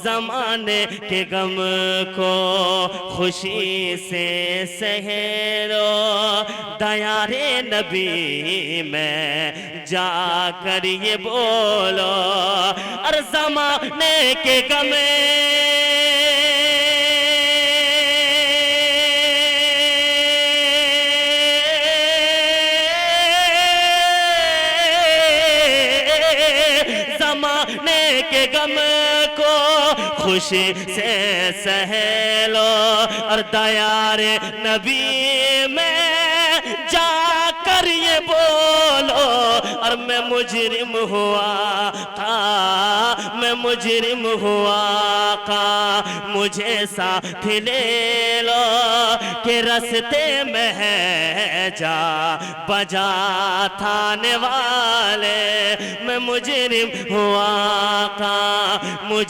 ज़माने के गम को खुशी से सह लो। दयारे नबी में जाकर ये बोलो, और ज़माने के गम ज़माने के गम को खुशी से सह लो, और दयारे नबी में जाकर ये बोलो, और मैं मुजरिम हुआ का, मैं मुजरिम हुआ का, मुझे साथ ले लो कि रस्ते में है जा बजा थाने वाले। मैं मुजरिम हुआ का, मुझे